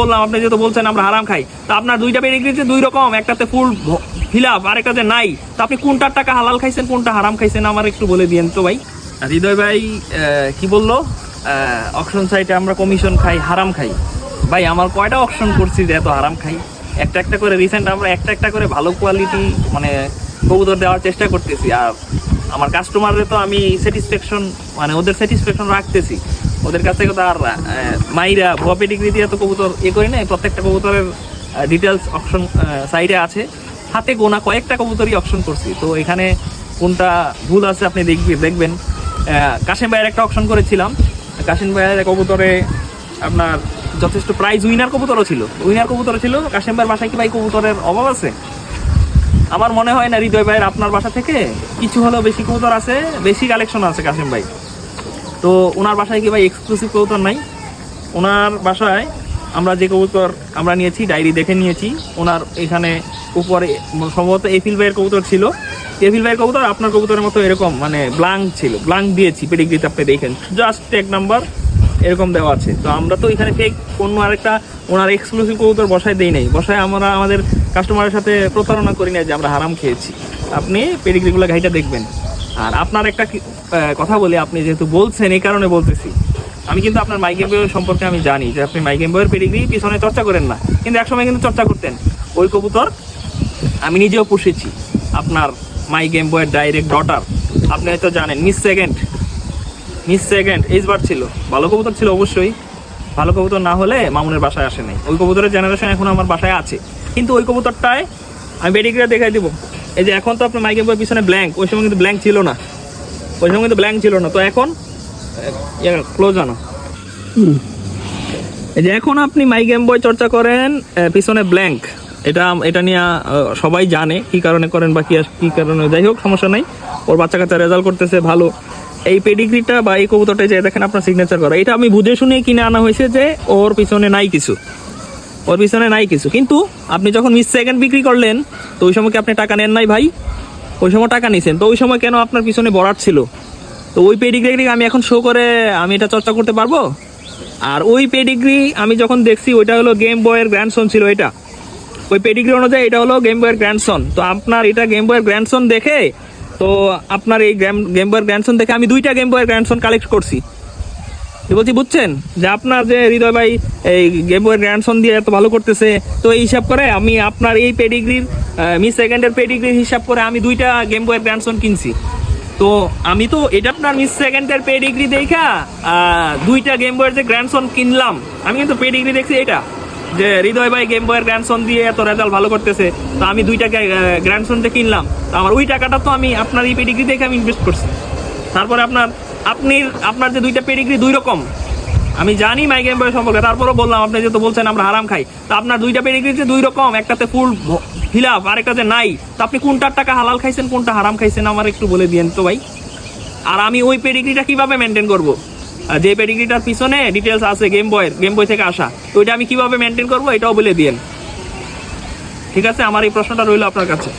বললাম আপনি যেহেতু বলছেন আমরা হারাম খাই, তো আপনার দুইটা পেডিগ্রিতে দুই রকম, একটাতে ফুল ফিল আপ আর একটাতে নাই, তো আপনি কোনটার টাকা হালাল খাইছেন কোনটা হারাম খাইছেন আমার একটু বলে দিয়েন তো ভাই। হৃদয় ভাই কি বললো, অকশন সাইটে আমরা কমিশন খাই, হারাম খাই। ভাই আমার কয়টা অকশন করছি যে এত হারাম খাই? একটা একটা করে রিসেন্ট আমরা একটা করে ভালো কোয়ালিটি মানে কবুতর দেওয়ার চেষ্টা করতেছি। আর আমার কাস্টমারদের তো আমি স্যাটিসফ্যাকশন মানে ওদের স্যাটিসফ্যাকশন রাখতেছি, ওদের কাছ থেকে তো আর মাইরা ভুয়া পেডিগ্রি দিয়ে তো কবুতর করি না। প্রত্যেকটা কবুতরের ডিটেলস অকশন সাইডে আছে, হাতে গোনা কয়েকটা কবুতরই অকশন করছি। তো এখানে কোনটা ভুল আছে আপনি দেখবেন। কাশেম ভাইয়ের একটা অকশন করেছিলাম, কাশেম ভাইয়ের কবুতরে আপনার যথেষ্ট প্রাইজ উইনার কবুতরও ছিল। কাশেম ভাইয়ের বাসায় কি ভাই কবুতরের অভাব আছে? আমার মনে হয় না হৃদয় ভাইয়ের আপনার বাসা থেকে কিছু হলেও বেশি কবুতর আছে, বেশি কালেকশন আছে কাশেম ভাই। তো ওনার বাসায় কি ভাই এক্সক্লুসিভ কবুতর নাই? ওনার বাসায় আমরা যে কবুতর আমরা নিয়েছি ডায়েরি দেখে নিয়েছি, ওনার এখানে উপরে সম্ভবত এফিল ভাইয়ের কবুতর ছিল। এফিল ভাইয়ের কবুতর আপনার কবুতরের মতো এরকম মানে ব্লাঙ্ক ছিল, ব্লাঙ্ক দিয়েছি পেডিগ্রিতে আপনি দেখেন, জাস্ট এক নাম্বার এরকম দেওয়া আছে। তো আমরা তো এখানে ফেক অন্য আরেকটা ওনার এক্সক্লুসিভ কবুতর বসায় দেই নাই, বসায় আমরা আমাদের কাস্টমারের সাথে প্রতারণা করি না যে আমরা হারাম খেয়েছি। আপনি পেডিগ্রিগুলো ঘাইটা দেখবেন। আর আপনার একটা কথা বলি, আপনি যেহেতু বলছেন এই কারণে বলতেছি, আমি কিন্তু আপনার মাইগেম বয়ের সম্পর্কে আমি জানি যে আপনি মাইগেম বয়ের পেডিগ্রি পিছনে চর্চা করেন না, কিন্তু একসময় কিন্তু চর্চা করতেন। ওই কবুতর আমি নিজেও পুষেছি, আপনার মাইগেম বয়ের ডাইরেক্ট ডটার, আপনি হয়তো জানেন। মিস সেকেন্ড এইচবার ছিল, ভালো কবুতর ছিল অবশ্যই। ভালো কবুতর না হলে মামুনের বাসায় আসে নাই। ওই কবুতরের জেনারেশন এখন আমার বাসায় আছে, কিন্তু ওই কবুতরটায় আমি পেডিগ্রিটা দেখাই দিব। এই যে এখন তো আপনার মাইগেম বয়ের পিছনে ব্ল্যাঙ্ক, ওই সময় কিন্তু ব্ল্যাঙ্ক ছিল না, তো এখন ক্লোজ আনো। এই যে এখন আপনি মাইগেম বয় চর্চা করেন, পিছনে ব্ল্যাঙ্ক, এটা নিয়ে সবাই জানে কি কারণে করেন বা কি কারণে, যাই হোক সমস্যা নাই। ওর বাচ্চা কাচ্চা রেজাল্ট করতেছে ভালো। এই পেডিগ্রিটা বা এই কবুতরটা যে দেখেন আপনার সিগনেচার করা, এটা আমি বুঝে শুনে কিনে আনা হয়েছে যে ওর পিছনে নাই কিছু। কিন্তু আপনি যখন মিস সেকেন্ড বিক্রি করলেন, তো ওই সময় কি আপনি টাকা নেন নাই ভাই? ওই সময় টাকা নিছেন, তো ওই সময় কেন আপনার পিছনে বরাট ছিল? তো ওই পেডিগ্রি আমি এখন শো করে আমি এটা চর্চা করতে পারবো? আর ওই পেডিগ্রি আমি যখন দেখছি ওইটা হলো গেম বয়ের গ্র্যান্ডসন ছিল, এটা ওই পেডিগ্রি অনুযায়ী এটা হলো গেম বয়ের গ্র্যান্ডসন। তো আপনার এটা গেম বয়ের গ্র্যান্ডসন দেখে, তো আপনার এই গেম বয়ের গ্র্যান্ডসন দেখে আমি দুইটা গেম বয়ের গ্র্যান্ডসন কালেক্ট করছি। বলছি বুঝছেন যে আপনার যে হৃদয় ভাই এই গেম বয়ের গ্র্যান্ডসন দিয়ে এত ভালো করতেছে, তো এই হিসাব করে আমি আপনার এই পেডিগ্রির মিস সেকেন্ডের পেডিগ্রির হিসাব করে আমি দুইটা গেম বয়ের গ্র্যান্ডসন কিনছি। তো আমি তো এটা আপনার মিস সেকেন্ডের পেডিগ্রি দেখা দুইটা গেম বয়ের যে গ্র্যান্ডসন কিনলাম, আমি কিন্তু পেডিগ্রি দেখছি এটা যে হৃদয় ভাই গেম বয়ের গ্র্যান্ডসন দিয়ে এত রেজাল্ট ভালো করতেছে, তো আমি দুইটা গ্র্যান্ডসন যে কিনলাম, তো আমার ওই টাকাটা তো আমি আপনার এই পেডিগ্রি দেখে আমি ইনভেস্ট করছি। তারপরে আপনার যে দুইটা পেডিগ্রি দুই রকম, আমি জানি মাইগেম বয় সম্পর্কে, তারপরও বললাম আপনি যেহেতু বলছেন আমরা হারাম খাই, তো আপনার দুইটা পেডিগ্রিতে দুই রকম, একটাতে ফুল ফিল আপ আর একটাতে নাই, তো আপনি কোনটার টাকা হালাল খাইছেন কোনটা হারাম খাইছেন আমার একটু বলে দিয়েন তো ভাই। আর আমি ওই পেডিগ্রিটা কিভাবে মেনটেন করবো? যে পেডিগ্রিটার পিছনে ডিটেলস আছে গেম বয় থেকে আসা, তো ওইটা আমি কিভাবে মেনটেন করবো এটাও বলে দিয়েন। ঠিক আছে, আমার এই প্রশ্নটা রইল আপনার কাছে।